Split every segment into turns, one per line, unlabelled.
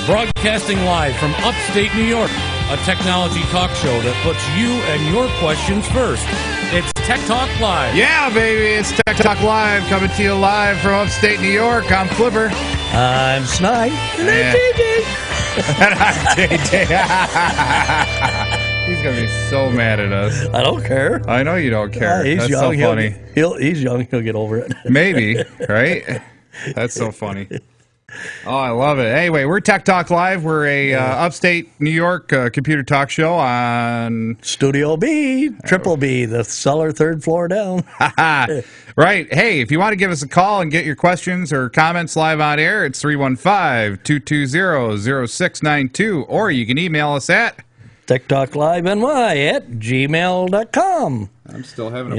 Broadcasting live from upstate New York, a technology talk show that puts you and your questions first. It's Tech Talk Live.
Yeah, baby, it's Tech Talk Live, coming to you live from upstate New York. I'm Flipper.
I'm Snide. And I'm JJ.
And I'm JJ. He's going to be so mad at us.
I don't care.
I know you don't care.
He's
That's
young.
so funny.
He's young. He'll get over it.
Maybe, right? That's so funny. Oh, I love it. Anyway, we're Tech Talk Live. We're a upstate New York computer talk show on
Studio B, Triple B, the cellar, third floor down.
Right. Hey, if you want to give us a call and get your questions or comments live on air, it's 315-220-0692, or you can email us at
TechTalkLiveNY@gmail.com.
I'm still having a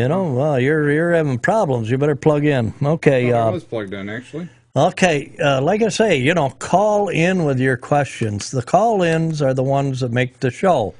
you're having problems. You better plug in. Okay.
I was plugged in, actually.
Okay, like I say, call in with your questions. The call-ins are the ones that make the show.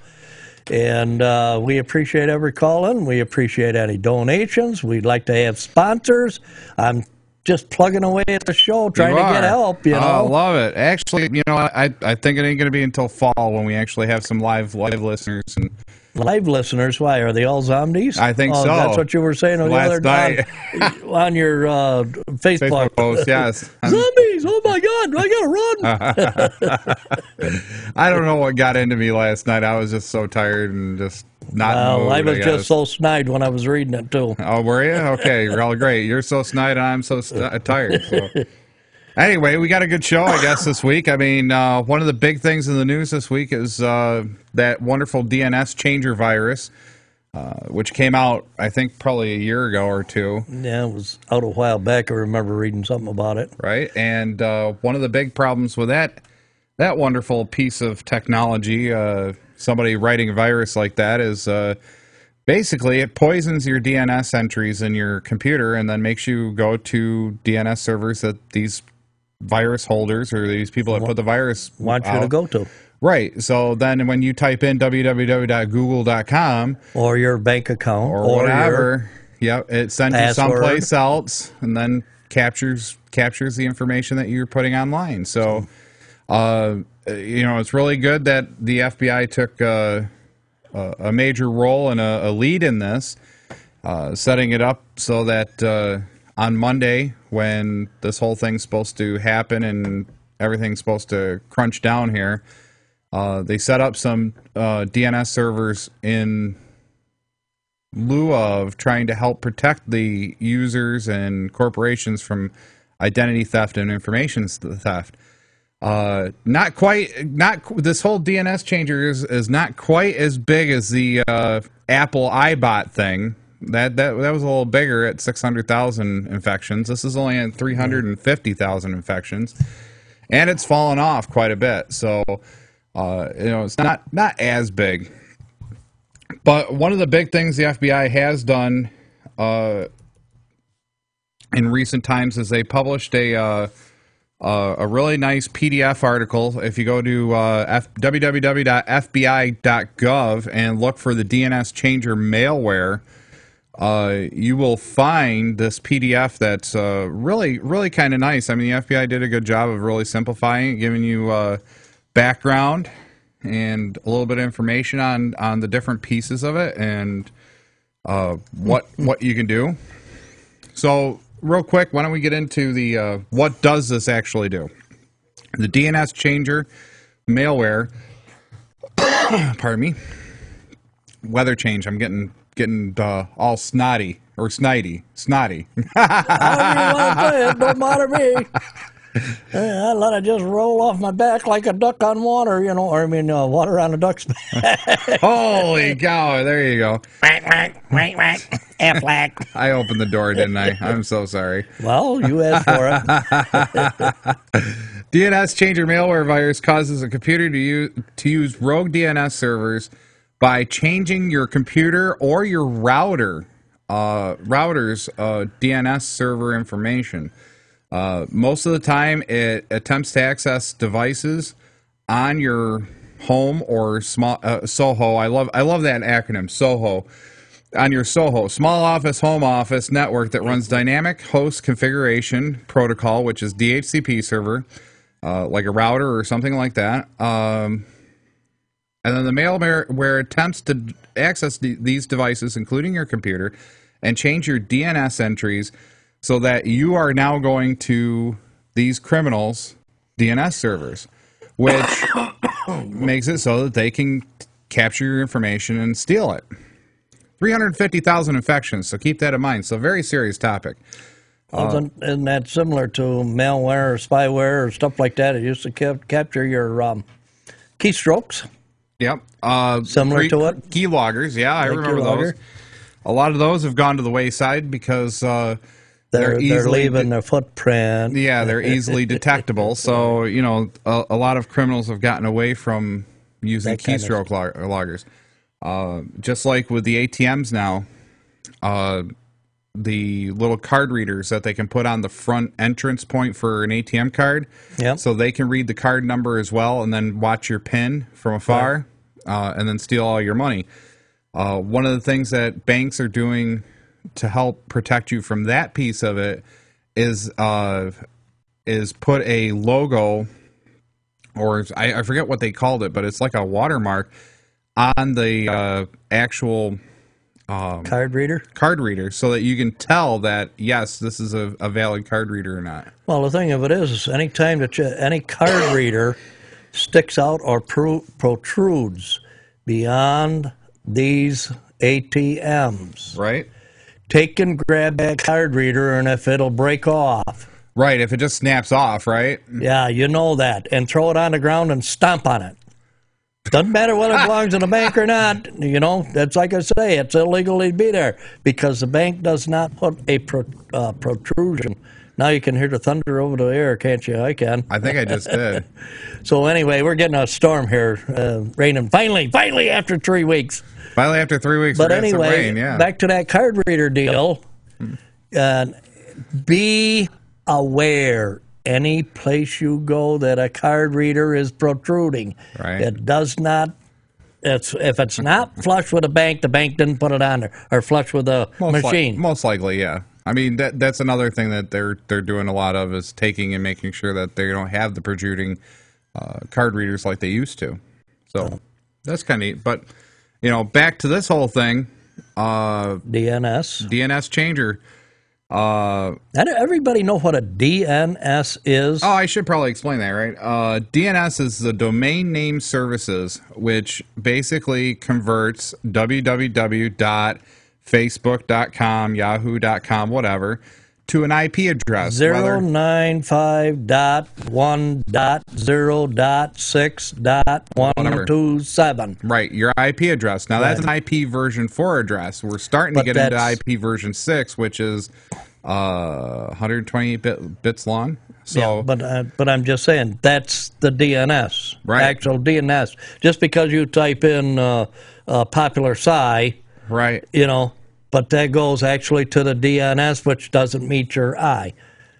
And we appreciate every call-in. We appreciate any donations. We'd like to have sponsors. I'm just plugging away at the show, trying to get help,
I love it. Actually, I think it ain't going to be until fall when we actually have some live listeners. And
live listeners? Why? Are they all zombies?
I think so.
That's what you were saying the other night on your Facebook
post, yes.
Zombies! Oh, my God! I got to run!
I don't know what got into me last night. I was just so tired and just not in the mood,
I was just so snide when I was reading it, too.
Oh, were you? Okay, well, great. You're so snide, I'm so tired. So. Anyway, we got a good show, I guess, this week. I mean, one of the big things in the news this week is that wonderful DNSChanger virus, which came out, I think, probably a year ago or two.
Yeah, it was out a while back. I remember reading something about it.
Right, and one of the big problems with that wonderful piece of technology, somebody writing a virus like that, is basically it poisons your DNS entries in your computer and then makes you go to DNS servers that these virus holders or these people that put the virus
want you to go to.
Right. So then when you type in www.google.com
or your bank account
or whatever, it sends you someplace else and then captures the information that you're putting online. So, it's really good that the FBI took a major role and a lead in this, setting it up so that on Monday, when this whole thing's supposed to happen and everything's supposed to crunch down here, they set up some DNS servers in lieu of trying to help protect the users and corporations from identity theft and information theft. This whole DNSChanger is not quite as big as the Apple iBot thing. That was a little bigger at 600,000 infections. This is only at 350,000 infections, and it's fallen off quite a bit. So, it's not as big. But one of the big things the FBI has done in recent times is they published a really nice PDF article. If you go to www.fbi.gov and look for the DNSChanger malware, you will find this PDF that's really, really kind of nice. I mean, the FBI did a good job of really simplifying it, giving you background and a little bit of information on the different pieces of it and what you can do. So, real quick, why don't we get into the what does this actually do? The DNSChanger malware. Pardon me. Weather change. I'm getting all snotty or snotty.
I don't even want to say it. Don't bother me. I let it just roll off my back like a duck on water, water on a duck's back.
Holy cow! There you go.
Aflac.
I opened the door, didn't I? I'm so sorry.
Well, you asked for it.
DNSChanger malware virus causes a computer to use rogue DNS servers by changing your computer or your router's DNS server information. Most of the time, it attempts to access devices on your home or small SOHO. I love that acronym, SOHO. On your SOHO, small office, home office network that runs dynamic host configuration protocol, which is DHCP server, like a router or something like that. And then the malware attempts to access these devices, including your computer, and change your DNS entries so that you are now going to these criminals' DNS servers, which makes it so that they can capture your information and steal it. 350,000 infections, so keep that in mind. So very serious topic.
Isn't that similar to malware or spyware or stuff like that? It used to capture your keystrokes.
Yep.
Similar to it?
Keyloggers, yeah, I remember those. A lot of those have gone to the wayside because they're
leaving their footprint.
Yeah, they're easily detectable. So, you know, a lot of criminals have gotten away from using keystroke loggers. Just like with the ATMs now, the little card readers that they can put on the front entrance point for an ATM card.
Yep.
So they can read the card number as well and then watch your PIN from afar, and then steal all your money. One of the things that banks are doing to help protect you from that piece of it is put a logo, or I forget what they called it, but it's like a watermark on the actual
card reader,
so that you can tell that, yes, this is a valid card reader or not.
Well, the thing of it is anytime that any card reader sticks out or protrudes beyond these ATMs,
Right?
take and grab that card reader, and if it'll break off.
Right, if it just snaps off, right?
Yeah, you know that. And throw it on the ground and stomp on it. Doesn't matter whether it belongs in a bank or not. You know, that's like I say, it's illegal to be there because the bank does not put a protrusion. Now you can hear the thunder over the air, can't you? I can.
I think I just did.
So anyway, we're getting a storm here, raining finally after 3 weeks.
Finally, after 3 weeks,
But
we're getting
anyway,
some rain, yeah.
back to that card reader deal. Be aware. Any place you go that a card reader is protruding,
Right.
it does not. If it's not flush with a bank, the bank didn't put it on there, or flush with a machine.
Most likely, yeah. I mean, that's another thing that they're doing a lot of, is taking and making sure that they don't have the protruding card readers like they used to. So that's kind of neat. But, you know, back to this whole thing. DNSChanger.
Everybody know what a DNS is?
Oh, I should probably explain that, right? DNS is the Domain Name Services, which basically converts www.facebook.com, yahoo.com, whatever, to an IP address.
095.1.0.6.127.
Right, your IP address. Now, that's an IP version 4 address. We're starting to get into IP version 6, which is 128 bits long. So,
yeah, but I'm just saying, that's the DNS,
right.
Actual DNS. Just because you type in popular sci,
right,
you know, but that goes actually to the DNS, which doesn't meet your I.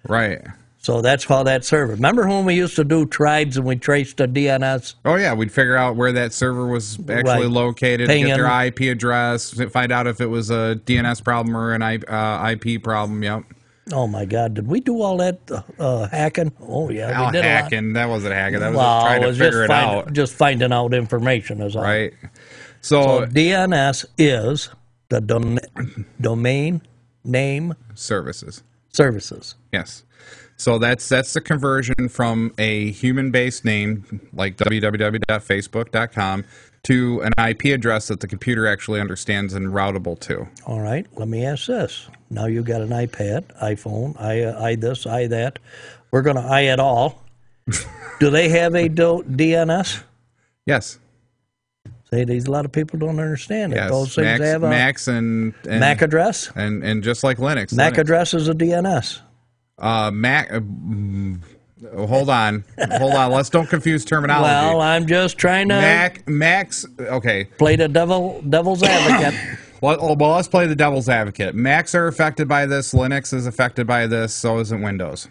Right.
So that's how that server. Remember when we used to do tribes and we traced the DNS?
Oh, yeah. We'd figure out where that server was actually located, get their IP address, find out if it was a DNS problem or an IP problem. Yep.
Oh, my God. Did we do all that hacking? Oh, yeah. We did
hacking. That wasn't hacking. That was just trying to figure it out.
Just finding out information is all.
Right.
So DNS is the domain name
services. Yes. So that's the conversion from a human-based name like www.facebook.com to an IP address that the computer actually understands and routable to.
All right. Let me ask this. Now you got an iPad, iPhone, I this, I that. We're going to I it all. Do they have a DNS?
Yes.
See, a lot of people don't understand it.
Yes.
Those things have a
Macs and
MAC address,
and just like Linux.
MAC address is a DNS.
Mac. Hold on. Let's don't confuse terminology.
Well, I'm just trying to
Macs. Okay.
Play the devil's advocate.
Well, let's play the devil's advocate. Macs are affected by this. Linux is affected by this. So isn't Windows.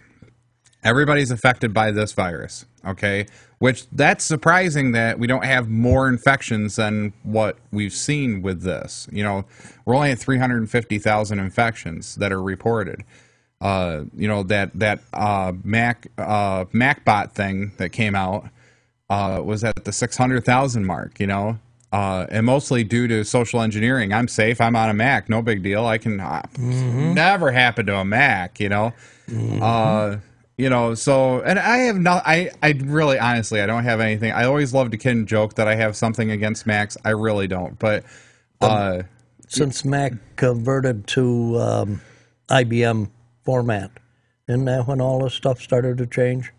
Everybody's affected by this virus. Okay. Which, that's surprising that we don't have more infections than what we've seen with this. You know, we're only at 350,000 infections that are reported. MacBot thing that came out was at the 600,000 mark, and mostly due to social engineering. I'm safe. I'm on a Mac. No big deal. I can never happen to a Mac, So, and I have no, I really, honestly, I don't have anything. I always love to kid and joke that I have something against Macs. I really don't. But
since Mac converted to IBM format, isn't that when all this stuff started to change?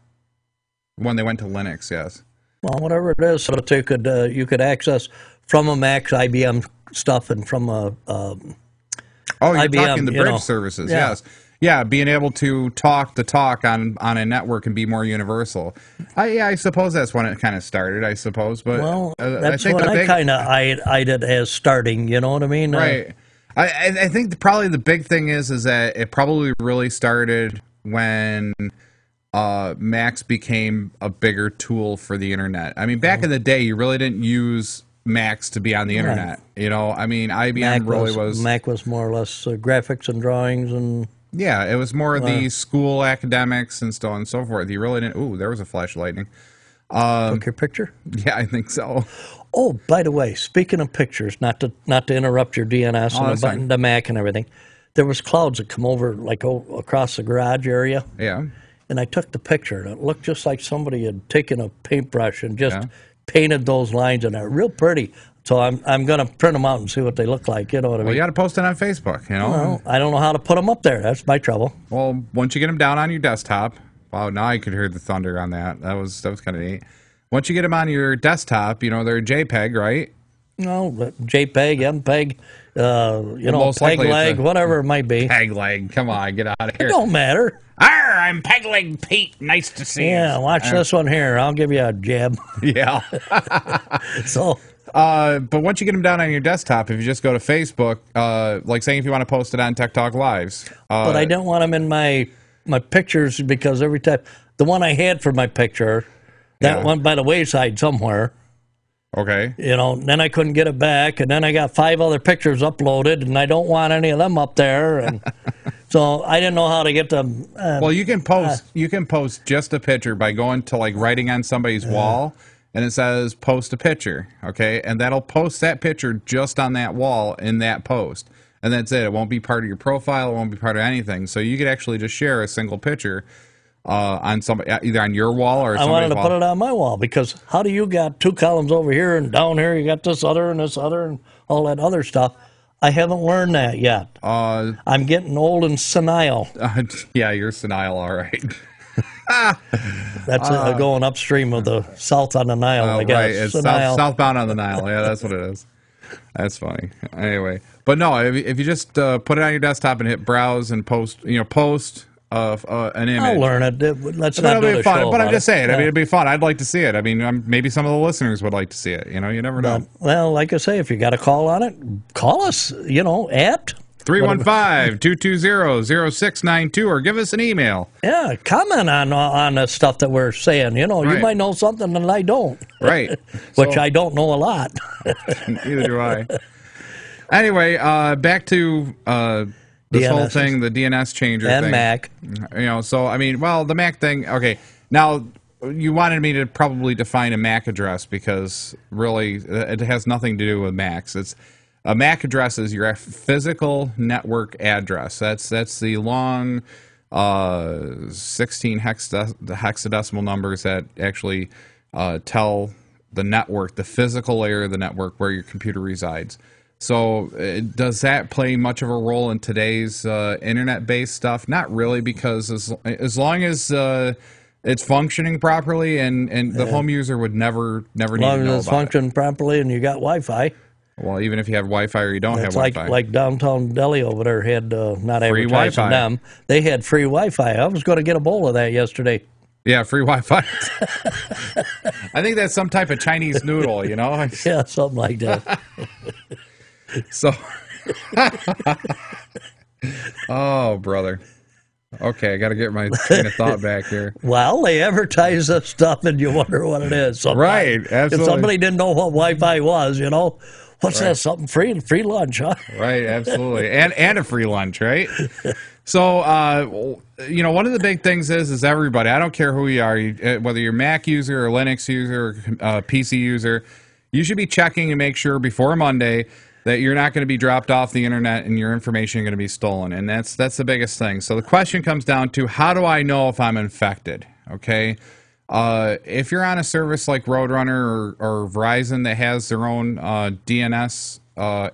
When they went to Linux, yes.
Well, whatever it is, so that you could access from a Mac IBM stuff and from a
you're
IBM,
talking the bridge services, yes. Yeah, being able to talk the talk on a network and be more universal. I suppose that's when it kind of started, I suppose. But
that's when I kind of eyed it as starting, you know what I mean?
Right. I think probably the big thing is that it probably really started when Macs became a bigger tool for the internet. I mean, back in the day, you really didn't use Macs to be on the internet. I mean, IBM
Mac was more or less graphics and drawings and...
Yeah, it was more the school academics and so on and so forth. You really didn't... Ooh, there was a flash of lightning.
Took your picture?
Yeah, I think so.
Oh, by the way, speaking of pictures, not to interrupt your DNS and the Mac and everything, there was clouds that come over across the garage area.
Yeah.
And I took the picture, and it looked just like somebody had taken a paintbrush and just painted those lines in there. Real pretty. So I'm going to print them out and see what they look like. You know what I mean?
Well, you got to post it on Facebook,
Well, I don't know how to put them up there. That's my trouble.
Well, once you get them down on your desktop, wow, now I could hear the thunder on that. That was kind of neat. Once you get them on your desktop, they're JPEG, right?
No, JPEG, MPEG, PEG-leg, whatever it might be.
PEG-leg, come on, get out of here.
It don't matter.
Arr, I'm PEG-leg Pete. Nice to see you.
Yeah, watch this one here. I'll give you a jab.
Yeah.
So...
but once you get them down on your desktop, if you just go to Facebook, like saying if you want to post it on Tech Talk Lives.
But I don't want them in my pictures because every time, the one I had for my picture, that went by the wayside somewhere.
Okay.
Then I couldn't get it back, and then I got 5 other pictures uploaded, and I don't want any of them up there, and so I didn't know how to get them.
Well, you can post just a picture by going to writing on somebody's wall. And it says post a picture, okay? And that'll post that picture just on that wall in that post. And that's it. It won't be part of your profile. It won't be part of anything. So you could actually just share a single picture on somebody, either on your wall or somebody's wall.
I wanted to put it on my wall because how do you got 2 columns over here and down here you got this other and all that other stuff? I haven't learned that yet. I'm getting old and senile.
Yeah, you're senile, all right.
That's going upstream of the south on the Nile, I guess.
Right, it's southbound on the Nile. Yeah, that's what it is. That's funny. Anyway, but no, if you just put it on your desktop and hit browse and post, an image.
I'll learn it. Let's not do the show.
But I'm just saying. I mean, it'd be fun. I'd like to see it. I mean, maybe some of the listeners would like to see it. You never know.
Well, like I say, if you got a call on it, call us. At
315-220-0692 or give us an email.
Yeah, comment on the stuff that we're saying. You might know something that I don't.
Right.
Which I don't know a lot.
Neither do I. Anyway, back to this whole thing, the DNSChanger thing.
And Mac.
So, I mean, the Mac thing, okay. Now, you wanted me to probably define a MAC address because really it has nothing to do with Macs. A MAC address is your physical network address. That's the long 16 hexadecimal numbers that actually tell the network, the physical layer of the network, where your computer resides. So does that play much of a role in today's internet-based stuff? Not really, because as long as it's functioning properly and the home user would never need to know about it. As long as it's
functioning properly and you got Wi-Fi.
Well, even if you have Wi-Fi or you don't have Wi-Fi.
Like downtown Delhi over there had, not
free
advertising
Wi-Fi.
them, they had free Wi-Fi. I was going to get a bowl of that yesterday.
Yeah, free Wi-Fi. I think that's some type of Chinese noodle,
Yeah, something like that.
So, oh, brother. Okay, I got to get my train of thought back here.
Well, they advertise this stuff and you wonder what it is. Sometimes.
Right, absolutely.
If somebody didn't know what Wi-Fi was, What's that? Something free? Free lunch, huh?
Right, absolutely. And a free lunch, right? So, you know, one of the big things is everybody, I don't care who you are, whether you're a Mac user or Linux user or PC user, you should be checking and make sure before Monday that you're not going to be dropped off the internet and your information going to be stolen. And that's the biggest thing. So the question comes down to, how do I know if I'm infected? Okay. If you're on a service like Roadrunner or Verizon that has their own DNS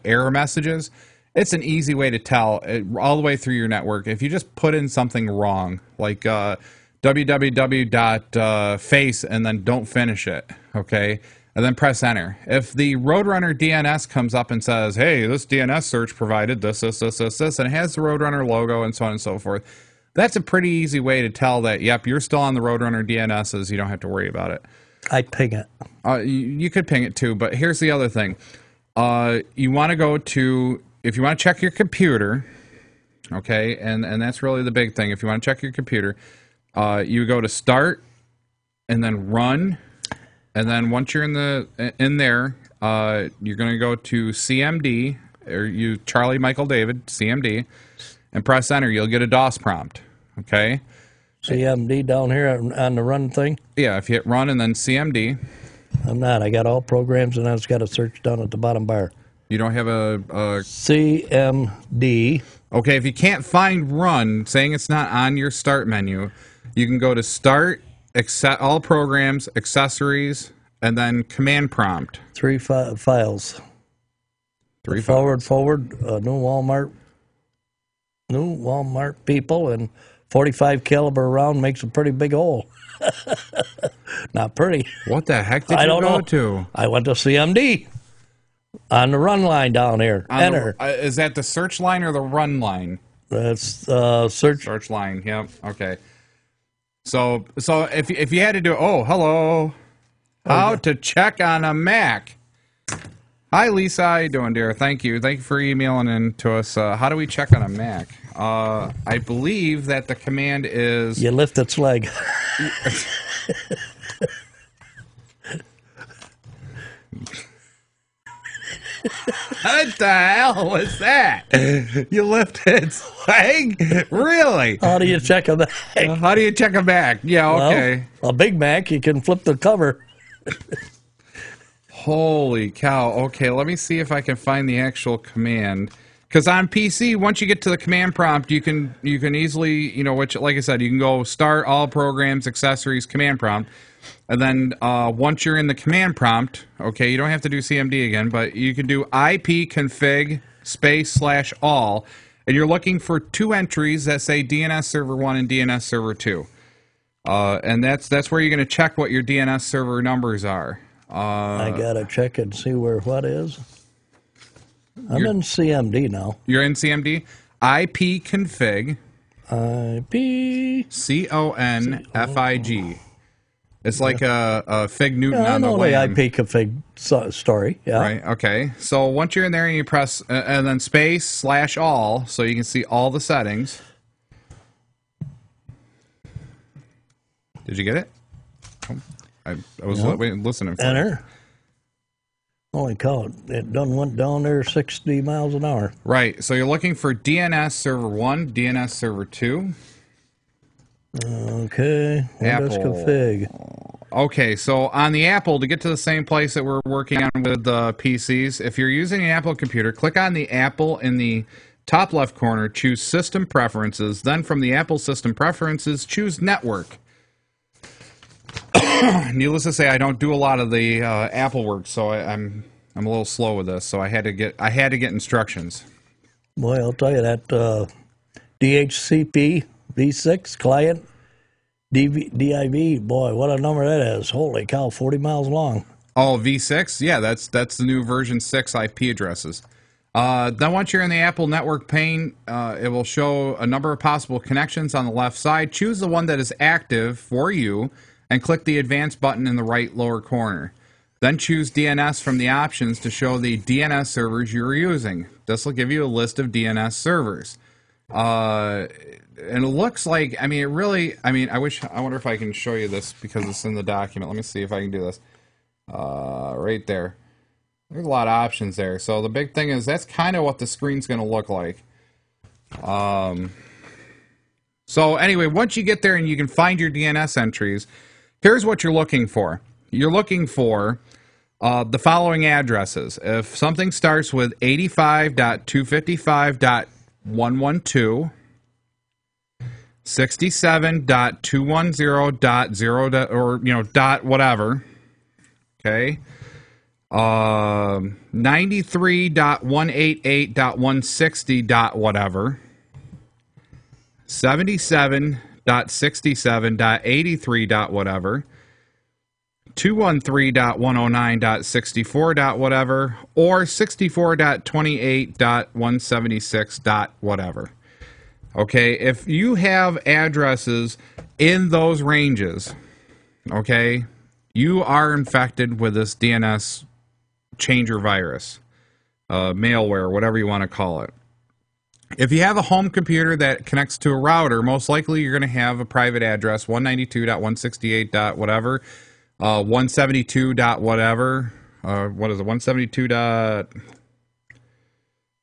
error messages, it's an easy way to tell all the way through your network. If you just put in something wrong, like www.face and then don't finish it, okay, and then press enter. If the Roadrunner DNS comes up and says, hey, this DNS search provided this, and it has the Roadrunner logo and so on and so forth, that's a pretty easy way to tell that, yep, you're still on the Roadrunner DNSs. You don't have to worry about it.
I ping it.
You could ping it too, but here's the other thing. You want to go to, if you want to check your computer, okay, and that's really the big thing. If you want to check your computer, you go to Start and then Run, and then once you're in there, you're going to go to CMD, or Charlie Michael David, CMD, and press enter. You'll get a DOS prompt, okay?
CMD down here on the run thing?
Yeah, if you hit run and then CMD.
I'm not. I got all programs, and I just got a search down at the bottom bar.
You don't have a
CMD.
Okay, if you can't find run, saying it's not on your start menu, you can go to Start, all programs, accessories, and then command prompt.
Three files. Forward, new Walmart people, and 45 caliber round makes a pretty big hole. Not pretty.
What the heck did you go to?
I went to CMD on the run line down here. Enter.
Is that the search line or the run line?
That's search
line. Yep. Okay. So if you had to do, hello, how to check on a Mac. Hi Lisa, how you doing, dear? Thank you for emailing in to us. How do we check on a Mac? I believe that the command is,
you lift its leg.
What the hell was that? You lift its leg? Really?
How do you check a Mac?
How do you check a Mac? Yeah, okay.
Well, a big Mac, you can flip the cover.
Holy cow. Okay, let me see if I can find the actual command. Because on PC, once you get to the command prompt, you can easily, which, like I said, you can go Start, all programs, accessories, command prompt. And then once you're in the command prompt, okay, you don't have to do CMD again, but you can do ipconfig /all, and you're looking for two entries that say DNS server 1 and DNS server 2. And that's where you're going to check what your DNS server numbers are.
I got to check and see where what is. I'm in CMD now.
You're in CMD? ipconfig CONFIG. It's like a Fig Newton on the WAN.
I know the IP config story. Yeah.
Right. Okay. So once you're in there and you press and then /all, so you can see all the settings. Did you get it? I was listening for
enter.
It.
Holy cow! It done went down there 60 miles an hour.
Right. So you're looking for DNS server 1, DNS server 2.
Okay. Windows config.
Okay, so on the Apple, to get to the same place that we're working on with PCs, if you're using an Apple computer, click on the Apple in the top left corner, choose System Preferences. Then from the Apple System Preferences, choose Network. Needless to say, I don't do a lot of the Apple work, so I'm a little slow with this. So I had to get instructions.
Boy, I'll tell you that DHCP V6 client DIV. Boy, what a number that is! Holy cow, 40 miles long.
Oh, V6? Yeah, that's the new version 6 IP addresses. Then once you're in the Apple network pane, it will show a number of possible connections on the left side. Choose the one that is active for you and click the advanced button in the right lower corner. Then choose DNS from the options to show the DNS servers you're using. This will give you a list of DNS servers. And it looks like, I wonder if I can show you this because it's in the document. Let me see if I can do this. Right there. There's a lot of options there. So the big thing is that's kind of what the screen's going to look like. So anyway, once you get there and you can find your DNS entries, here's what you're looking for. You're looking for the following addresses. If something starts with 85.255.112, 67.210.0 or dot whatever, okay, 93.188.160 dot whatever, 77.67.83 dot whatever, 213.109.64 dot whatever, or 64.28.176 dot whatever. Okay, if you have addresses in those ranges, okay, you are infected with this DNSChanger virus, malware, whatever you want to call it. If you have a home computer that connects to a router, most likely you're going to have a private address, 192.168. whatever, 172. whatever, what is it, 172.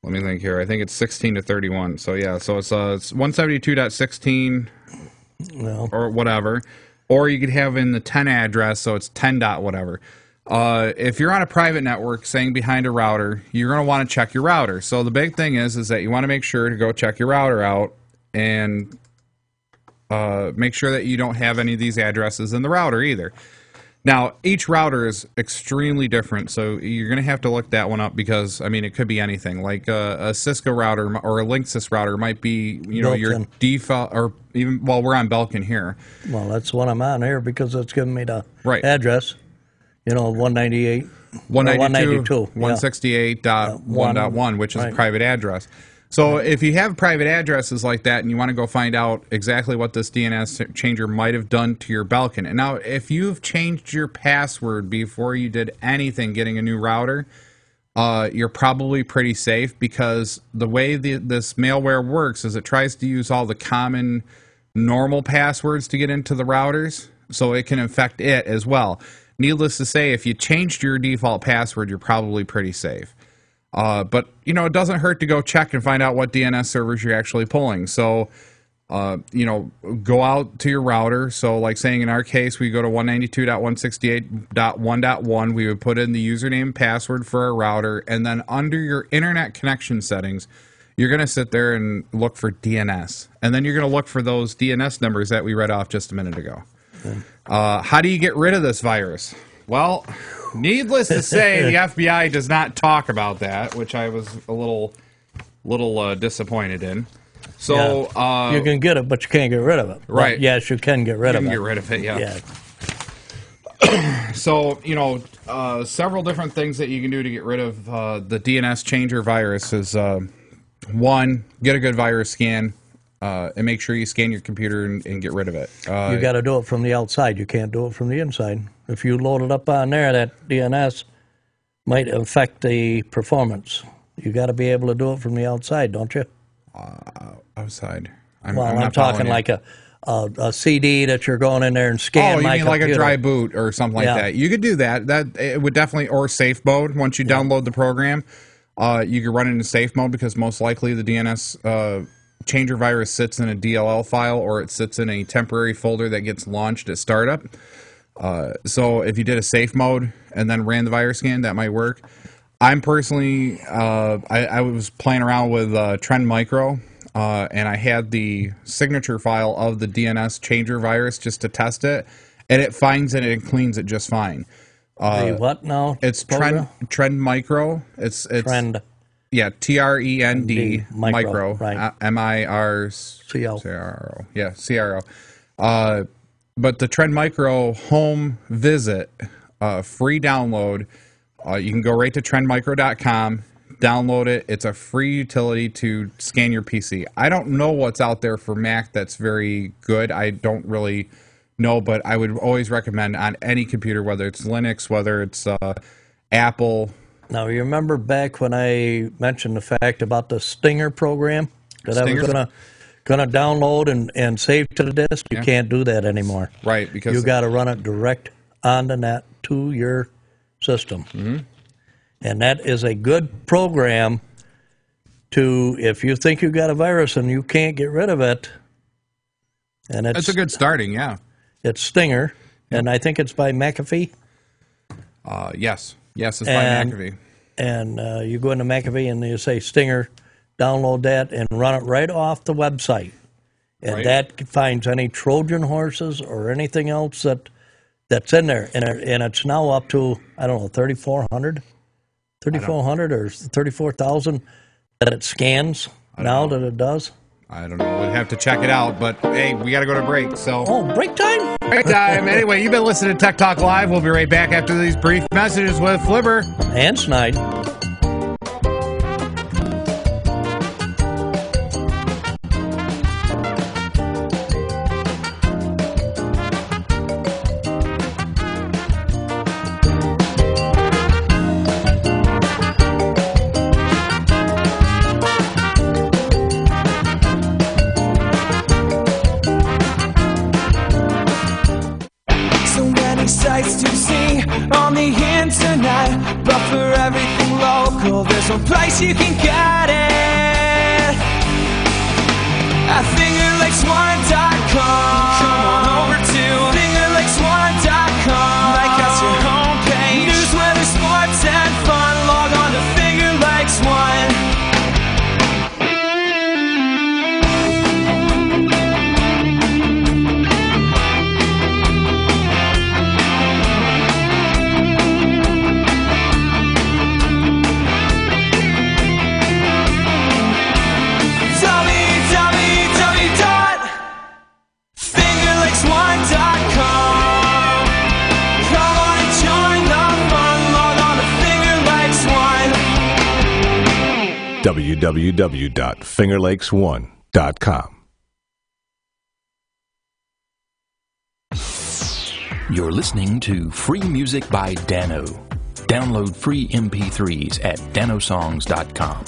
Let me think here. I think it's 16 to 31. So yeah, so it's 172.16 or whatever. Or you could have in the 10 address, so it's 10 dot whatever. If you're on a private network, saying behind a router, you're going to want to check your router. So the big thing is that you want to make sure to go check your router out and make sure that you don't have any of these addresses in the router either. Now, each router is extremely different, so you're going to have to look that one up because, I mean, it could be anything. Like a Cisco router or a Linksys router might be, your default, or even, well, we're on Belkin here.
Well, that's what I'm on here because it's giving me the address, 198. 192,
168.1.1, which is a private address. So if you have private addresses like that and you want to go find out exactly what this DNSChanger might have done to your Belkin. And now, if you've changed your password before you did anything getting a new router, you're probably pretty safe because the way this malware works is it tries to use all the common normal passwords to get into the routers, so it can infect it as well. Needless to say, if you changed your default password, you're probably pretty safe. But, it doesn't hurt to go check and find out what DNS servers you're actually pulling. So, go out to your router. So, like saying in our case, we go to 192.168.1.1. We would put in the username and password for our router. And then under your internet connection settings, you're going to sit there and look for DNS. And then you're going to look for those DNS numbers that we read off just a minute ago. How do you get rid of this virus? Well, needless to say, the FBI does not talk about that, which I was a little disappointed in. So
you can get it, but you can't get rid of it.
Right?
But yes, you can get rid of it.
You can get rid of it. Yeah. So several different things that you can do to get rid of the DNSChanger virus is one, get a good virus scan. And make sure you scan your computer and get rid of it.
You got to do it from the outside. You can't do it from the inside. If you load it up on there, that DNS might affect the performance. You got to be able to do it from the outside, don't you?
Outside.
I'm talking like a CD that you're going in there and scanning.
Oh, you mean like a dry boot or something like that? You could do that. It would definitely, or safe mode. Once you download the program, you could run it in safe mode because most likely the DNSChanger virus sits in a DLL file or it sits in a temporary folder that gets launched at startup. So if you did a safe mode and then ran the virus scan, that might work. I'm personally, I was playing around with Trend Micro, and I had the signature file of the DNSChanger virus just to test it, and it finds it and cleans it just fine.
The what now?
It's Trend Micro. It's
Trend.
Yeah, TREND micro,
right.
MIRCRO. Yeah, CRO. But the Trend Micro home visit, free download. You can go right to trendmicro.com, download it. It's a free utility to scan your PC. I don't know what's out there for Mac that's very good. I don't really know, but I would always recommend on any computer, whether it's Linux, whether it's Apple.
Now, you remember back when I mentioned the fact about the Stinger program that I was going to download and save to the disk? You can't do that anymore.
Right, because
you got to run it direct on the net to your system.
Mm-hmm.
And that is a good program to, if you think you've got a virus and you can't get rid of it. And
that's a good starting, yeah.
It's Stinger, and I think it's by McAfee.
Yes, it's by McAfee.
And you go into McAfee and you say Stinger, download that, and run it right off the website. And that finds any Trojan horses or anything else that's in there. And it's now up to, I don't know, 3,400 or 34,000 that it scans now that it does.
I don't know. We'd have to check it out. But, hey, we got to go to break. So.
Oh, break time?
Break time. Anyway, you've been listening to Tech Talk Live. We'll be right back after these brief messages with Flibber
and Snide.
There's no place you can get it at fingerlakes1.com. Come on over to fingerlakes1.com. Like us your homepage. News, weather, sports, and fun. Log on to Finger Lakes One.
www.fingerlakes1.com.
You're listening to Free Music by Dano. Download free MP3s at danosongs.com.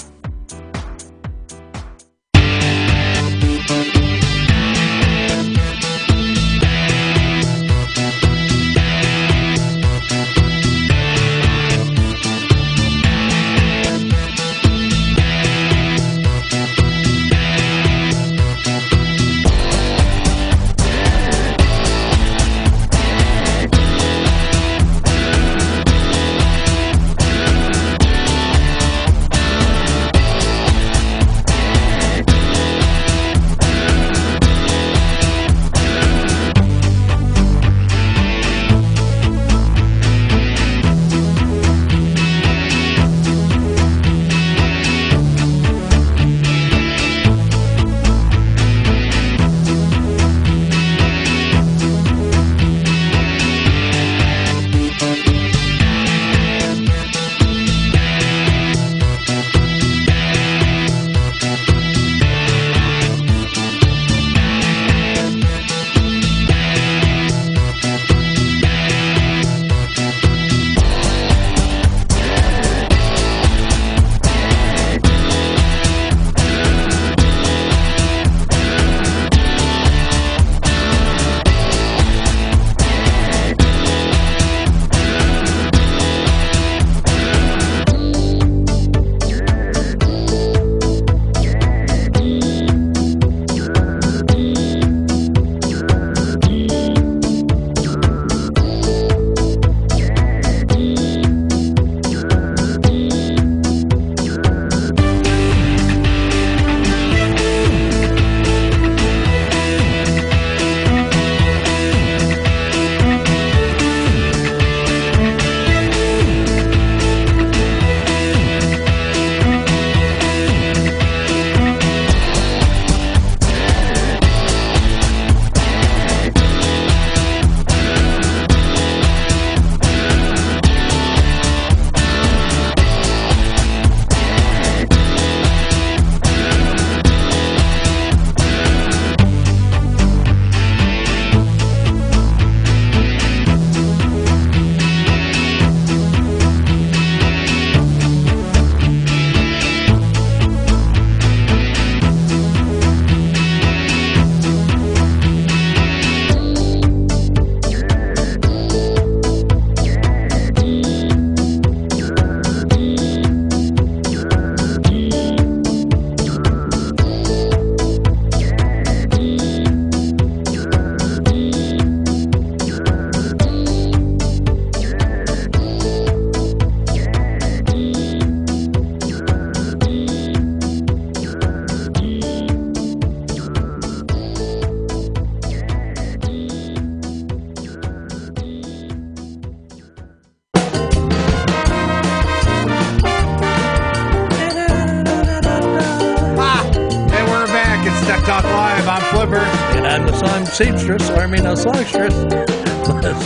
Talk Live. I'm Flipper.
And I'm the songstress,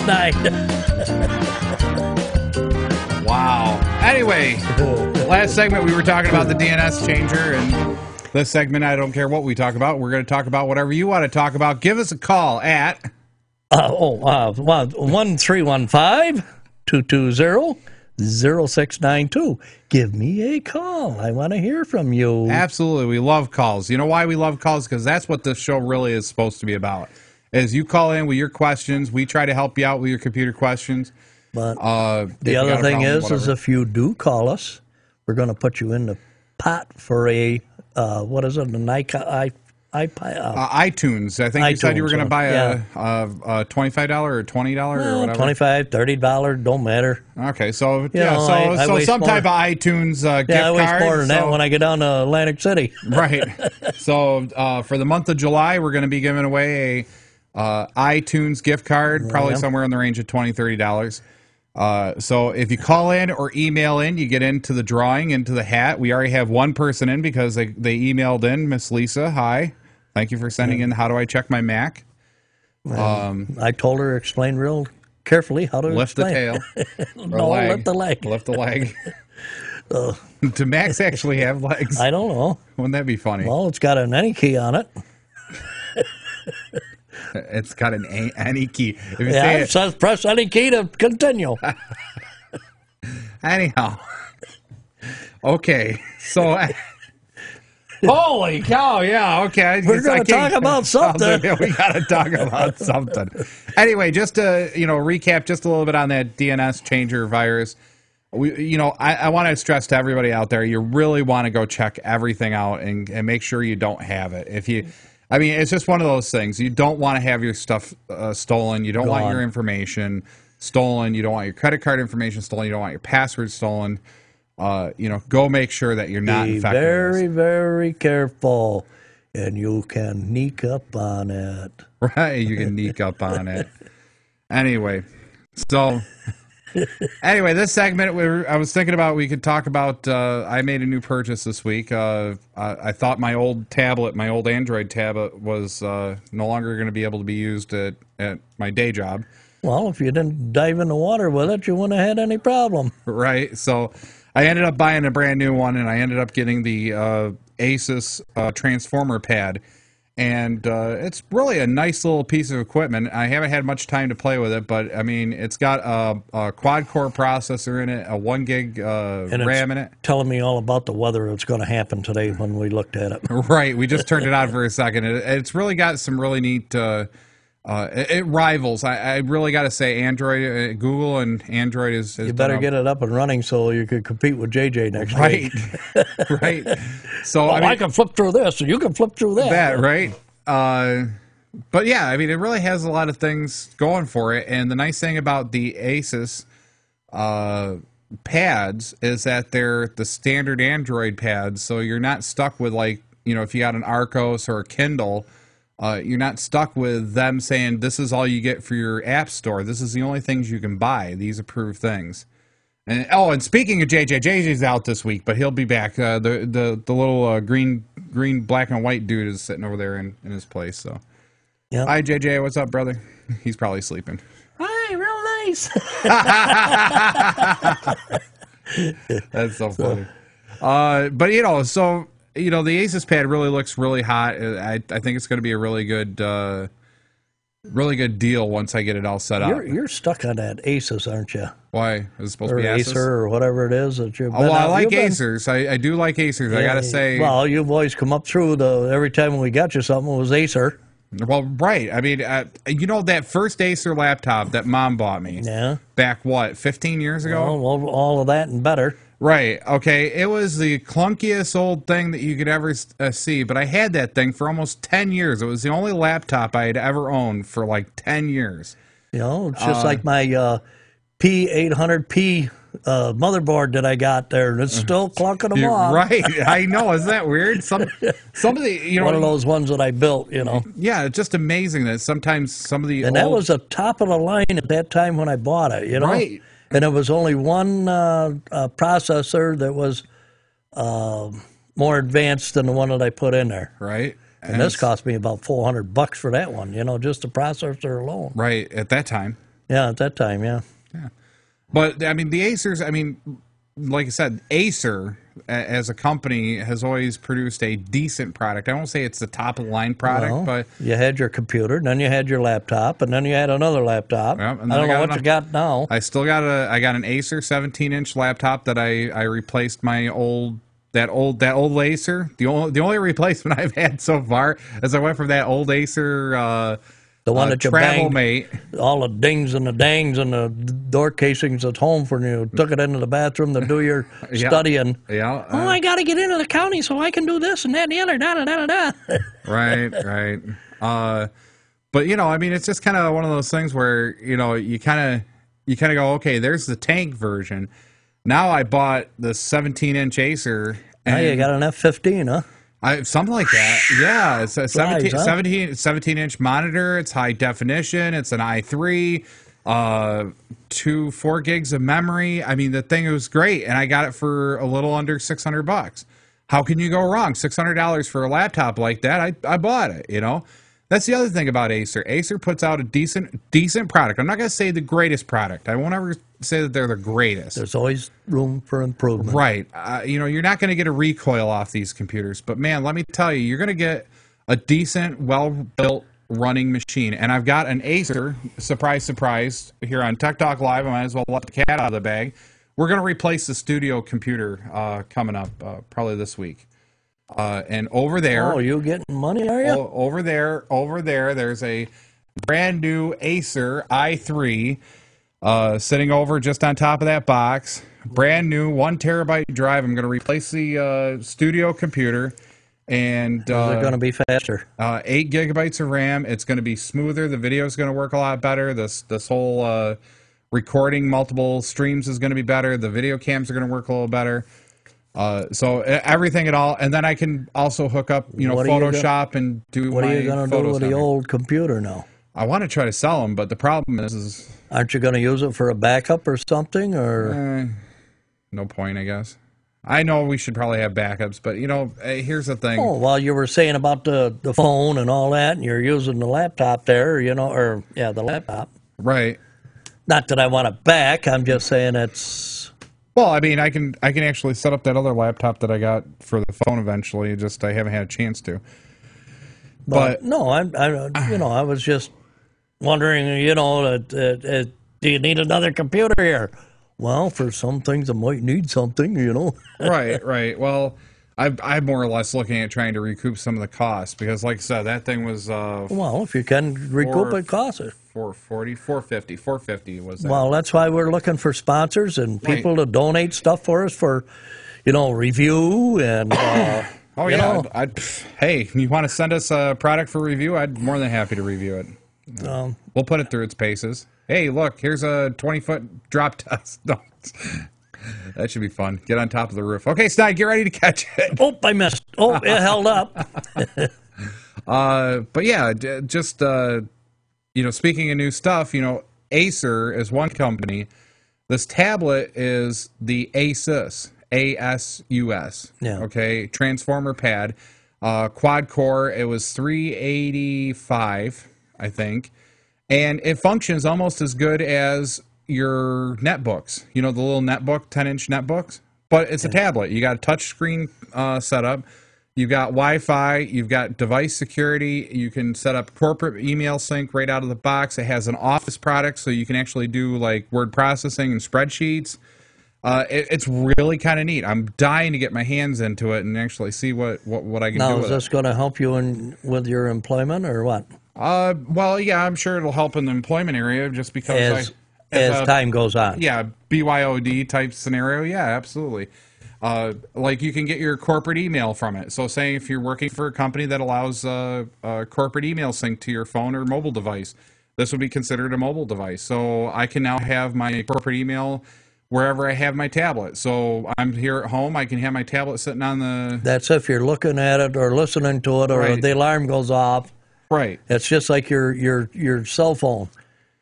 Snide.
Wow. Anyway, last segment we were talking about the DNSChanger, and this segment I don't care what we talk about. We're going to talk about whatever you want to talk about. Give us a call at
1-315-220-0692. Give me a call. I want to hear from you.
Absolutely. We love calls. You know why we love calls? Because that's what this show really is supposed to be about. Is you call in with your questions. We try to help you out with your computer questions.
But the other thing is if you do call us, we're going to put you in the pot for a, what is it, an iPod?
iTunes. I think you said you were going to buy a $25 or $20 or whatever.
$25, $30, don't matter.
Okay, so so some type of iTunes gift card.
I waste more than that when I get down to Atlantic City.
Right. So for the month of July, we're going to be giving away a iTunes gift card, probably somewhere in the range of $20, $30. So if you call in or email in, you get into the drawing, into the hat. We already have one person in because they emailed in, Miss Lisa. Hi. Thank you for sending in how do I check my Mac.
I told her to explain real carefully how to
lift
explain.
The tail.
No, lift the leg.
Lift the leg. Do Macs actually have legs?
I don't know.
Wouldn't that be funny?
Well, it's got an any key on it.
It's got an any key. If you
it says press any key to continue.
Anyhow. Okay. So... Holy cow, yeah, okay.
We're going to talk about something.
We got to talk about something. Anyway, just to recap just a little bit on that DNSChanger virus. I want to stress to everybody out there, you really want to go check everything out and make sure you don't have it. It's just one of those things. You don't want to have your stuff stolen. You don't want your information stolen. You don't want your credit card information stolen. You don't want your password stolen. Go make sure that you're not infected.
Be very, very careful, and you can sneak up on it.
Right, you can sneak up on it. Anyway, this segment, I was thinking about we could talk about, I made a new purchase this week. I thought my old Android tablet was no longer going to be able to be used at my day job.
Well, if you didn't dive in the water with it, you wouldn't have had any problem.
Right, so... I ended up buying a brand new one, and I ended up getting the Asus Transformer pad. And it's really a nice little piece of equipment. I haven't had much time to play with it, but, it's got a quad-core processor in it, a 1 gig RAM in it.
Telling me all about the weather that's going to happen today when we looked at it.
Right, we just turned it on for a second. It's really got some really neat... it rivals. I really got to say, Android, Google, and Android is.
You better get it up and running so you could compete with JJ next week.
Right. So
I can flip through this, and you can flip through that.
That right. But yeah, it really has a lot of things going for it, and the nice thing about the Asus pads is that they're the standard Android pads, so you're not stuck with if you got an Arcos or a Kindle. You're not stuck with them saying this is all you get for your app store. This is the only things you can buy. These approved things. And speaking of JJ's out this week, but he'll be back. The little green, black and white dude is sitting over there in his place. So, yep. Hi JJ, what's up, brother? He's probably sleeping.
Hi, real nice.
That's so funny. But the Asus pad really looks really hot. I think it's going to be a really good deal once I get it all set up.
You're stuck on that Asus, aren't you?
Why? Is it supposed to be Asus?
Acer or whatever it is that you've been
I like Acers. I do like Acers. Yeah, I got to say.
Well, you've always come up through every time we got you something, it was Acer.
Well, right. That first Acer laptop that Mom bought me.
Yeah.
Back, 15 years ago?
Well, all of that and better.
Right. Okay. It was the clunkiest old thing that you could ever see, but I had that thing for almost 10 years. It was the only laptop I had ever owned for 10 years.
It's just like my P800P motherboard that I got there, and it's still clunking them off.
Right. I know. Isn't that weird? Some of the,
one of those ones that I built,
Yeah, it's just amazing that sometimes some of the
that was the top of the line at that time when I bought it,
Right.
And it was only one processor that was more advanced than the one that I put in there.
Right.
And this cost me about $400 for that one, just the processor alone.
Right, at that time.
Yeah, at that time, yeah.
But, I mean, the Acers, like I said, Acer as a company has always produced a decent product. I won't say it's the top of the line product, but
you had your computer, and then you had your laptop, and then you had another laptop.
Yeah, and
I don't know what
you
got now.
I still got an Acer 17-inch laptop that I replaced my old Acer. The only replacement I've had so far is I went from that old Acer
the one that you
Travel
banged
Mate.
all the dings and the dangs and the door casings at home for you. Took it into the bathroom to do your studying.
Yeah.
I got to get into the county so I can do this and that and the other. Da, da, da, da, da.
Right. But it's just kind of one of those things where you kind of go, okay, there's the tank version. Now I bought the 17-inch Acer.
Now you got an F-15, huh?
Something like that. Yeah, it's a 17-inch monitor. It's high definition. It's an i3, 4 gigs of memory. I mean, the thing was great, and I got it for a little under $600. How can you go wrong? $600 for a laptop like that? I bought it. That's the other thing about Acer. Acer puts out a decent product. I'm not going to say the greatest product. I won't ever say that they're the greatest.
There's always room for improvement.
Right. You're not going to get a recoil off these computers. But, man, let me tell you, you're going to get a decent, well-built running machine. And I've got an Acer, surprise, here on Tech Talk Live. I might as well let the cat out of the bag. We're going to replace the studio computer coming up probably this week. And over there...
Oh, you getting money, are you?
Over there, there's a brand new Acer i3 sitting over just on top of that box. Brand new 1 terabyte drive. I'm going to replace the studio computer. And
is it going to be faster?
8 gigabytes of RAM. It's going to be smoother. The video is going to work a lot better. This whole recording multiple streams is going to be better. The video cams are going to work a little better. So everything at all, and then I can also hook up, Photoshop and do.
What are you going to do with the old computer now?
I want to try to sell them, but the problem is
aren't you going to use it for a backup or something? Or
no point, I guess. I know we should probably have backups, but here's the thing.
Oh, well, you were saying about the phone and all that, and you're using the laptop there, the laptop.
Right.
Not that I want it back. I'm just saying it's.
Well, I mean, I can actually set up that other laptop that I got for the phone eventually. Just I haven't had a chance to. But
no, I was just wondering, do you need another computer here? Well, for some things, I might need something,
Right. Well, I'm more or less looking at trying to recoup some of the costs because, like I said, that thing was.
Well, if you can recoup it, costs it.
$450 was that.
Well, that's why we're looking for sponsors and people to donate stuff for us for, review and.
Hey, you want to send us a product for review? I'd more than happy to review it. We'll put it through its paces. Hey, look, here's a 20-foot drop test. No, that should be fun. Get on top of the roof. Okay, Snide, get ready to catch it.
Oh, I missed. Oh, it held up.
But yeah, just speaking of new stuff, Acer is one company. This tablet is the Asus. ASUS.
Yeah.
Okay. Transformer pad. Quad core. It was 385, I think. And it functions almost as good as your netbooks. The little netbook, 10-inch netbooks. But it's a tablet. You got a touch screen setup. You've got Wi-Fi. You've got device security. You can set up corporate email sync right out of the box. It has an Office product, so you can actually do like word processing and spreadsheets. It's really kind of neat. I'm dying to get my hands into it and actually see what I can do with it.
Now, is this going to help you with your employment or what?
Well, yeah, I'm sure it'll help in the employment area just because
as time goes on.
Yeah, BYOD type scenario. Yeah, absolutely. Like you can get your corporate email from it. So say if you're working for a company that allows a corporate email sync to your phone or mobile device, this would be considered a mobile device. So I can now have my corporate email wherever I have my tablet. So I'm here at home. I can have my tablet sitting on the...
That's if you're looking at it or listening to it or
Right.
the alarm goes off.
Right.
It's just like your cell phone.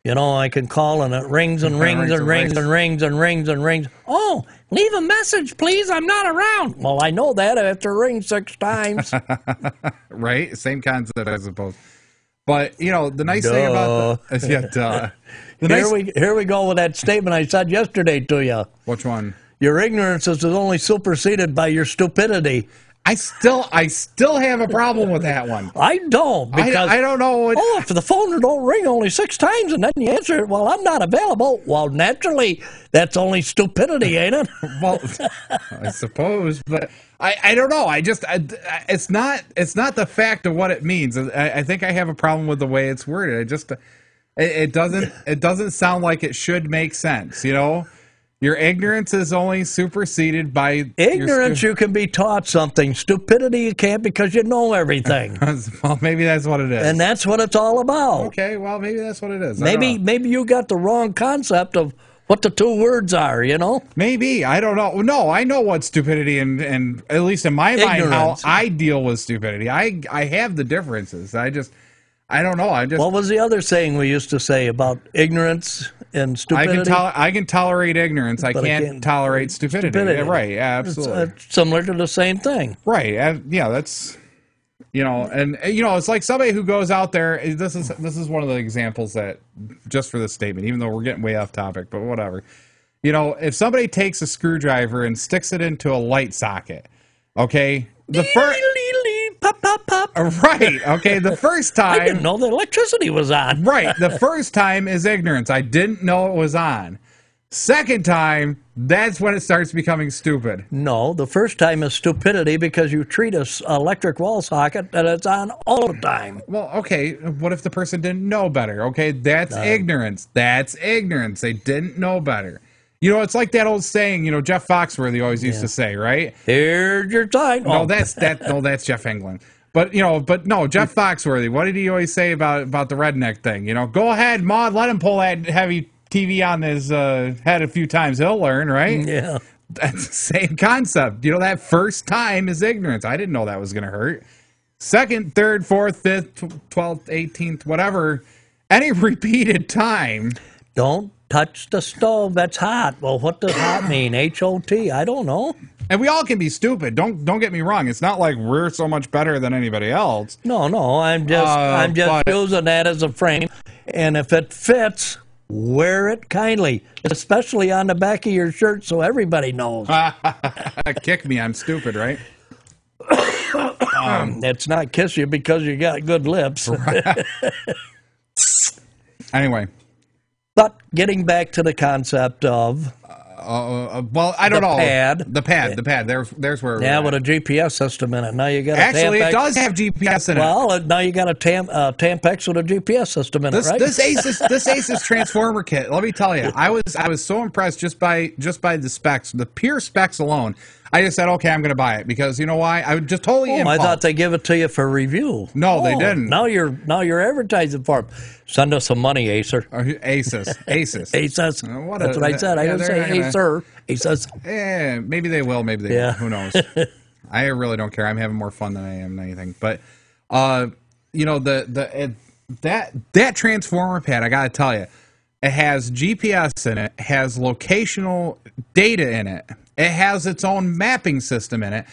You know, I can call and it rings and rings and rings and rings and rings and rings. Oh, leave a message, please. I'm not around. Well, I know that after it rings 6 times.
Right? Same concept, I suppose. But, you know, the nice thing about
Here we go with that statement I said yesterday to you.
Which one?
Your ignorance is only superseded by your stupidity.
I still have a problem with that one.
I don't, because
I don't know what...
if the phone don't ring only 6 times and then you answer it, well, I'm not available. Well, naturally, that's only stupidity, ain't it?
Well, I suppose, but I don't know. It's not the fact of what it means. I think I have a problem with the way it's worded. It doesn't sound like it should make sense, you know? Your ignorance is only superseded by...
Ignorance, you can be taught something. Stupidity, you can't because you know everything.
Well, maybe that's what it is.
And that's what it's all about.
Okay, well, maybe that's what it is.
Maybe you got the wrong concept of what the 2 words are, you know?
Maybe. I don't know. No, I know what stupidity and at least in my mind, how I deal with stupidity. I have the differences. I don't know.
What was the other saying we used to say about ignorance and stupidity?
I can tolerate ignorance. I can't tolerate stupidity. Yeah, right. Yeah, absolutely.
It's similar to the same thing.
Right. Yeah, that's... You know, and you know, it's like somebody who goes out there. This is one of the examples that, just for this statement, even though we're getting way off topic, but whatever. You know, if somebody takes a screwdriver and sticks it into a light socket, okay, the first...
Pop, pop, pop.
Right, okay, the first time...
I didn't know the electricity was on.
Right, the first time is ignorance. I didn't know it was on. Second time, that's when it starts becoming stupid.
No, the first time is stupidity because you treat an electric wall socket that it's on all the time.
Well, okay, what if the person didn't know better? Okay, that's ignorance. That's ignorance. They didn't know better. You know, it's like that old saying, you know, Jeff Foxworthy always used to say, right?
Here's your time.
No, that's Jeff England. But no, Jeff Foxworthy, what did he always say about the redneck thing? You know, go ahead, Maud, let him pull that heavy TV on his head a few times. He'll learn, right?
Yeah.
That's the same concept. You know, that first time is ignorance. I didn't know that was going to hurt. Second, third, fourth, fifth, 12th, 18th, whatever, any repeated time.
Don't touch the stove. That's hot. Well, what does hot mean? H-O-T? I don't know.
And we all can be stupid. Don't get me wrong. It's not like we're so much better than anybody else.
No. I'm just using that as a frame. And if it fits, wear it kindly, especially on the back of your shirt so everybody knows.
Kick me. I'm stupid, right?
It's not kiss you because you got good lips.
Anyway.
But getting back to the concept of...
well, I don't know. The pad. There's where.
Yeah, with a GPS system in it. Now you got.
Actually, it does have GPS in it.
Well, now you got a Tampex with a GPS system in it, right?
This Asus Transformer kit. Let me tell you, I was so impressed just by the specs, the pure specs alone. I just said, okay, I'm going to buy it because you know why? I would just totally.
I thought they give it to you for review.
No, they didn't.
Now you're advertising for them. Send us some money, Acer.
Asus.
Asus. That's what I said. I didn't say Acer. Asus.
Yeah, maybe they will. Maybe they won't. Who knows? I really don't care. I'm having more fun than I am anything. But you know, that Transformer pad, I got to tell you, it has GPS in it, has locational data in it. It has its own mapping system in it.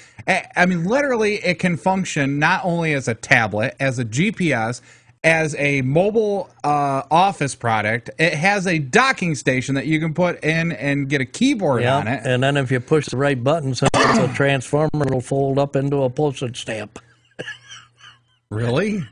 I mean, literally, it can function not only as a tablet, as a GPS, as a mobile office product. It has a docking station that you can put in and get a keyboard on it.
And then if you push the right button, since it's a transformer, it'll fold up into a postage stamp.
Really?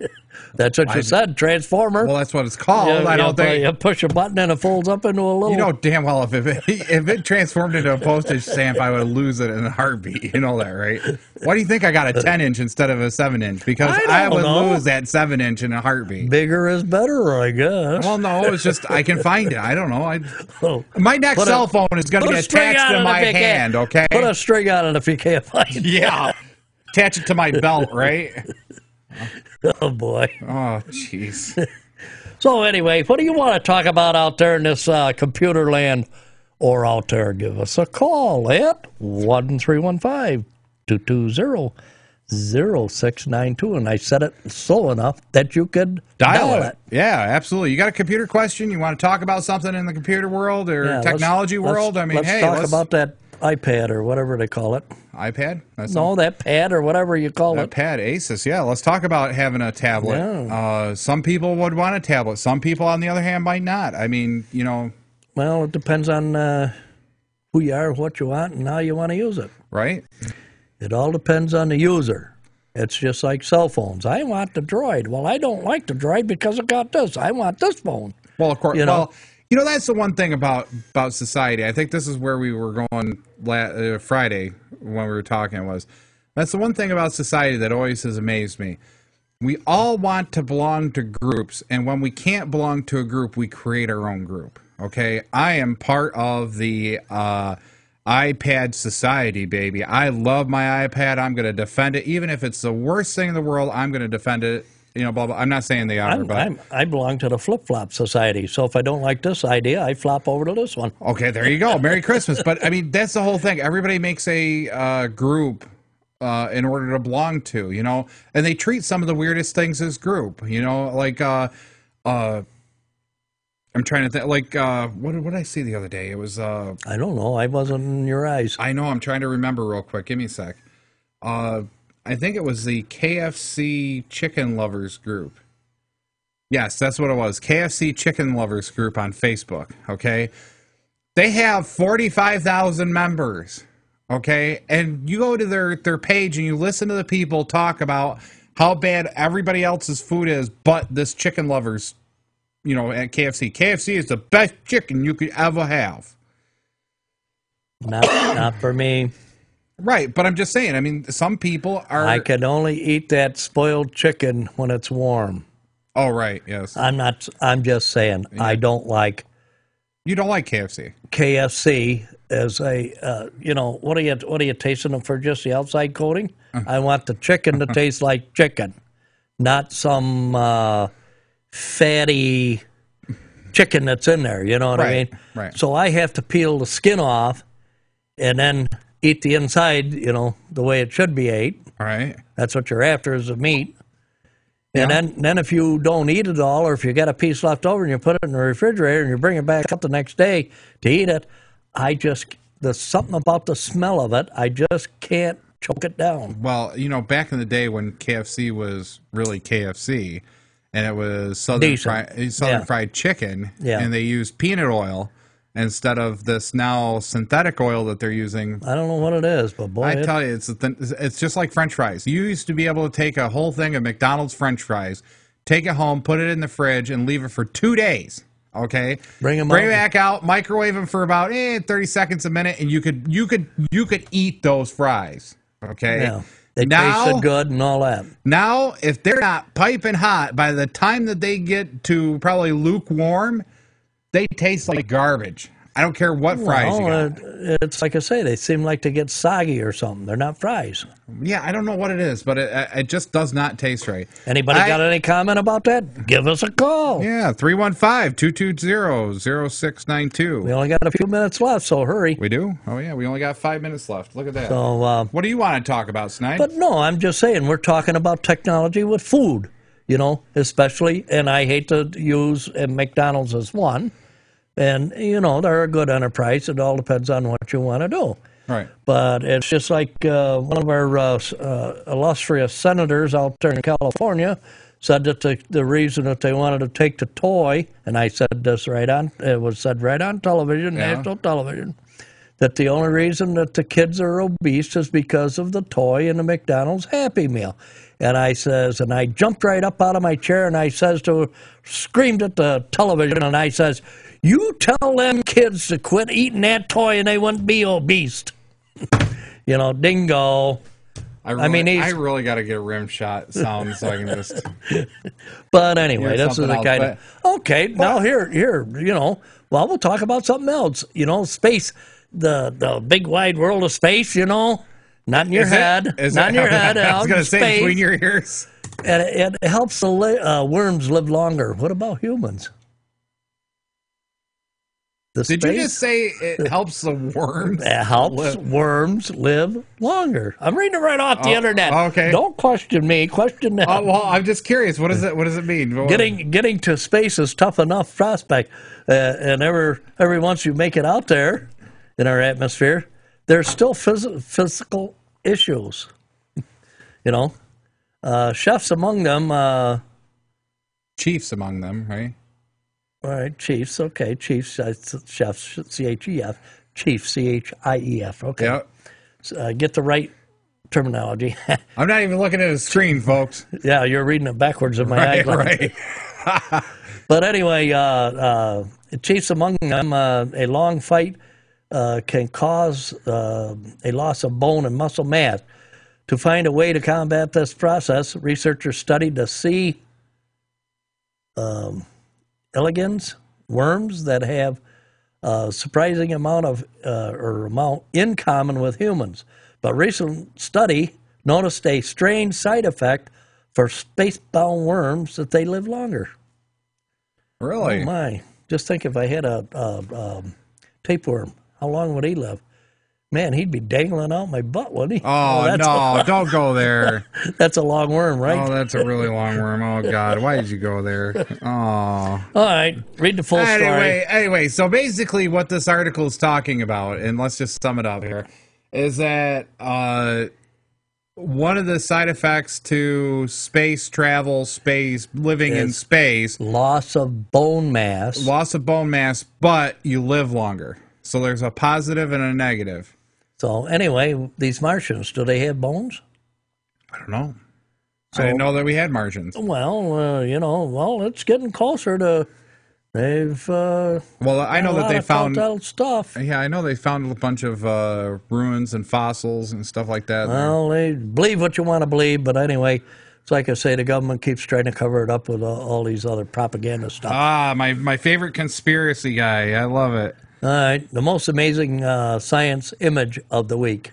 That's what you said, transformer.
Well, that's what it's called. I don't think
you push a button and it folds up into a little.
You know damn well if it transformed into a postage stamp, I would lose it in a heartbeat. You know that, right? Why do you think I got a 10-inch instead of a 7-inch? Because I would lose that 7-inch in a heartbeat.
Bigger is better, I guess.
Well, no, it's just I can find it. I don't know. My next cell phone is going to be attached to my hand. Okay.
Put a string on it if you can't find it.
Yeah. Attach it to my belt, right?
Oh, boy.
Oh, jeez.
So, anyway, what do you want to talk about out there in this computer land or out there? Give us a call at 1-315-220-3600. 0692, and I said it slow enough that you could dial it.
Yeah, absolutely. You got a computer question? You want to talk about something in the computer world or technology world? I mean,
let's talk about that iPad or whatever they call it.
iPad?
That pad or whatever you call it.
That pad, Asus. Yeah, let's talk about having a tablet.
Yeah.
Some people would want a tablet. Some people, on the other hand, might not. I mean,
Well, it depends on who you are, what you want, and how you want to use it.
Right.
It all depends on the user. It's just like cell phones. I want the Droid. Well, I don't like the Droid because it got this. I want this phone.
Well, of course. Well, that's the one thing about society. I think this is where we were going Friday when we were talking. That's the one thing about society that always has amazed me. We all want to belong to groups, and when we can't belong to a group, we create our own group. Okay, I am part of the iPad society, baby. I love my iPad. I'm going to defend it, even if it's the worst thing in the world. I'm going to defend it. Blah, blah. I'm not saying they are, but
I belong to the flip-flop society. So if I don't like this idea, I flop over to this one.
Okay, there you go. Merry Christmas. But I mean, that's the whole thing. Everybody makes a group in order to belong to, and they treat some of the weirdest things as group. Like I'm trying to think. Like what did I see the other day? It was
I don't know. I wasn't in your eyes.
I know. I'm trying to remember real quick. Give me a sec. I think it was the KFC Chicken Lovers group. Yes, that's what it was. KFC Chicken Lovers group on Facebook, okay? They have 45,000 members, okay? And you go to their page and you listen to the people talk about how bad everybody else's food is, but this Chicken Lovers, at KFC. KFC is the best chicken you could ever have.
Not for me.
Right, but I'm just saying, I mean, some people are...
I can only eat that spoiled chicken when it's warm.
Oh, right, yes.
I'm just saying, yeah. I don't like...
You don't like KFC?
KFC as a, what are you tasting them for, just the outside coating? I want the chicken to taste like chicken, not some fatty chicken that's in there, you know what I mean?
Right.
So I have to peel the skin off and then eat the inside, the way it should be ate.
Right.
That's what you're after, is the meat. And then if you don't eat it all, or if you got a piece left over and you put it in the refrigerator and you bring it back up the next day to eat it, there's something about the smell of it. I just can't choke it down.
Well, back in the day when KFC was really KFC, and it was Southern fried chicken, and they used peanut oil instead of this now synthetic oil that they're using.
I don't know what it is, but boy,
I tell you, it's just like French fries. You used to be able to take a whole thing of McDonald's French fries, take it home, put it in the fridge, and leave it for 2 days. Okay,
bring it
back out, microwave them for about 30 seconds a minute, and you could eat those fries. Okay,
yeah. They tasted good and all that.
Now, if they're not piping hot, by the time that they get to probably lukewarm, they taste like garbage. I don't care what fries you got.
It's like I say, they seem like they get soggy or something. They're not fries.
Yeah, I don't know what it is, but it just does not taste right.
Anybody got any comment about that? Give us a call.
Yeah, 315-220-0692.
We only got a few minutes left, so hurry.
We do? Oh, yeah, we only got 5 minutes left. Look at that.
So,
what do you want to talk about, Snide?
But no, I'm just saying, we're talking about technology with food, especially, and I hate to use McDonald's as one. And, they're a good enterprise. It all depends on what you want to do.
Right.
But it's just like one of our illustrious senators out there in California said that the reason that they wanted to take the toy, and I said this it was said right on television, national television, that the only reason that the kids are obese is because of the toy in the McDonald's Happy Meal. And I jumped right up out of my chair and I screamed at the television and I says, "You tell them kids to quit eating that toy and they wouldn't be obese." Dingo.
I really got to get a rim shot sound so I can just...
But anyway, this is the kind of... Okay, now here, we'll talk about something else. Space, the big wide world of space, not in your head. Not in your head.
I was going to say between your ears.
And it helps the worms live longer. What about humans?
Did you just say it helps the worms?
It helps worms live longer. I'm reading it right off the internet.
Okay.
Don't question me. Question them.
Oh, well, I'm just curious. What does it mean?
Getting to space is tough enough prospect, and every once you make it out there in our atmosphere, there's still physical issues. Chefs among them.
Chiefs among them, right?
All right, chiefs. Okay, chiefs. Chefs. CHEF. Chief. CHIEF. Okay.
Yep.
Get the right terminology.
I'm not even looking at a screen, folks.
Yeah, you're reading it backwards in my eyeglasses.
Right.
But anyway, chiefs among them, a long fight can cause a loss of bone and muscle mass. To find a way to combat this process, researchers studied the C. elegans, worms that have a surprising amount in common with humans. But recent study noticed a strange side effect for space-bound worms that they live longer.
Really?
Oh my! Just think if I had a tapeworm, how long would he live? Man, he'd be dangling out my butt, wouldn't he?
Oh, no, don't go there.
That's a long worm, right?
Oh, that's a really long worm. Oh, God, why did you go there? Oh.
All right, read the full story.
Anyway, so basically what this article is talking about, and let's just sum it up here, is that one of the side effects to space travel, living in space.
Loss of bone mass.
Loss of bone mass, but you live longer. So there's a positive and a negative.
So anyway, these Martians, do they have bones?
I don't know. I didn't know that we had Martians.
Well, it's getting closer to. They've.
Well, I know that they found
stuff.
Yeah, I know they found a bunch of ruins and fossils and stuff like that.
Well, they believe what you want to believe, but anyway, it's like I say, the government keeps trying to cover it up with all these other propaganda stuff.
My favorite conspiracy guy. I love it.
All right, the most amazing science image of the week.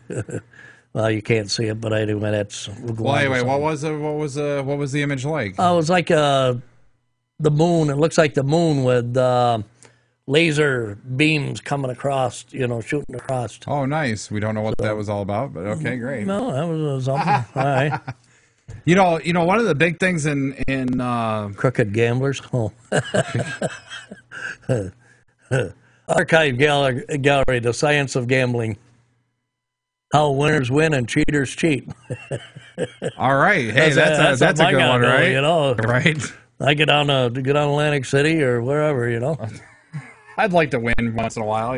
Well, you can't see it, but anyway, that's.
Anyway, what was the image like?
It was like the moon. It looks like the moon with laser beams coming across. Shooting across.
Oh, nice. We don't know what that was all about, but okay, great.
No, that was something. All right.
You know, one of the big things in
crooked gamblers. Oh. Archive gallery, the science of gambling. How winners win and cheaters cheat.
All right, hey, that's a good one, right? Right.
I get down Atlantic City or wherever,
I'd like to win once in a while,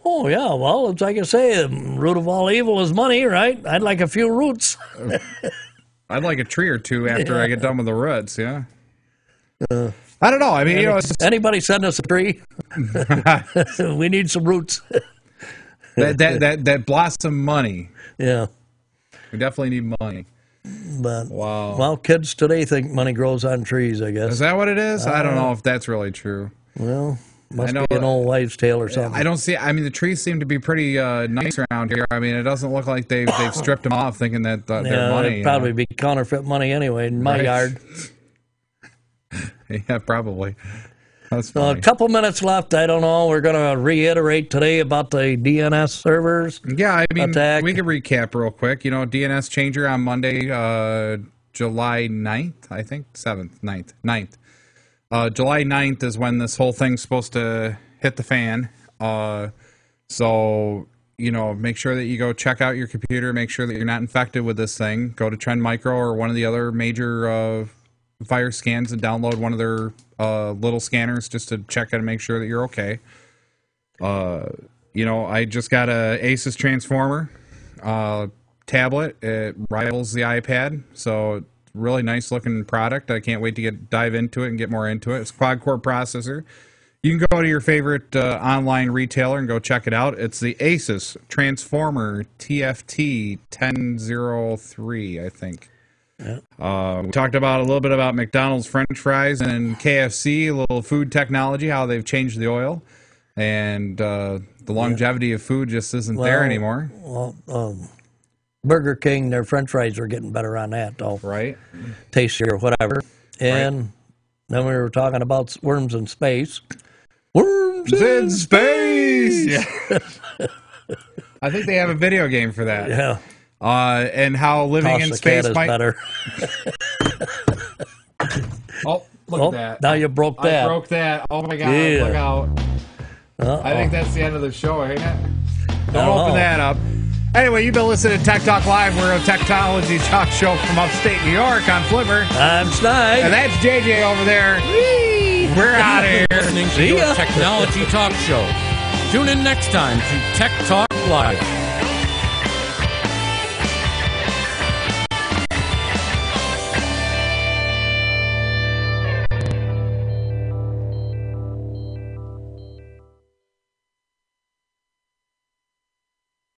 Oh yeah, well, it's like I say, the root of all evil is money, right? I'd like a few roots.
I'd like a tree or two after I get done with the roots. Yeah. I don't know. I mean,
anybody send us a tree? We need some roots.
that blossom money.
Yeah.
We definitely need money.
But
wow.
Well, kids today think money grows on trees, I guess.
Is that what it is? I don't know if that's really true.
Well, must be an old wives' tale or something.
I don't see. I mean, the trees seem to be pretty nice around here. I mean, it doesn't look like they've stripped them off, thinking that they're money.
It'd probably be counterfeit money anyway in my yard.
Yeah, probably. That's
funny. So a couple minutes left. I don't know. We're going to reiterate today about the DNS servers.
Yeah, I mean,
attack.
We can recap real quick. DNSChanger on Monday, July 9th, I think, 7th, 9th. July 9th is when this whole thing's supposed to hit the fan. So, make sure that you go check out your computer, make sure that you're not infected with this thing. Go to Trend Micro or one of the other major virus scans and download one of their little scanners just to check it and make sure that you're okay. I just got a Asus Transformer tablet. It rivals the iPad, so really nice looking product. I can't wait to dive into it and get more into it. It's a quad-core processor. You can go to your favorite online retailer and go check it out. It's the Asus Transformer TFT10.1, I think. Yeah. We talked a little bit about McDonald's French fries and KFC, a little food technology, how they've changed the oil, and the longevity of food just isn't there anymore.
Well, Burger King, their French fries are getting better on that, though.
Right.
Tastier, whatever. And then we were talking about worms in space. Worms Sharks in space.
Yeah. I think they have a video game for that.
Yeah.
And how living in space
cat is
might.
better.
Oh, look at that!
Now you broke that.
I broke that. Oh my God!
Yeah.
Look out! I think that's the end of the show, ain't it? Don't open that up. Anyway, you've been listening to Tech Talk Live. We're a technology talk show from upstate New York. I'm Flipper.
I'm Snide.
And that's JJ over there.
Whee!
We're out of here.
Listening to your technology talk show. Tune in next time to Tech Talk Live.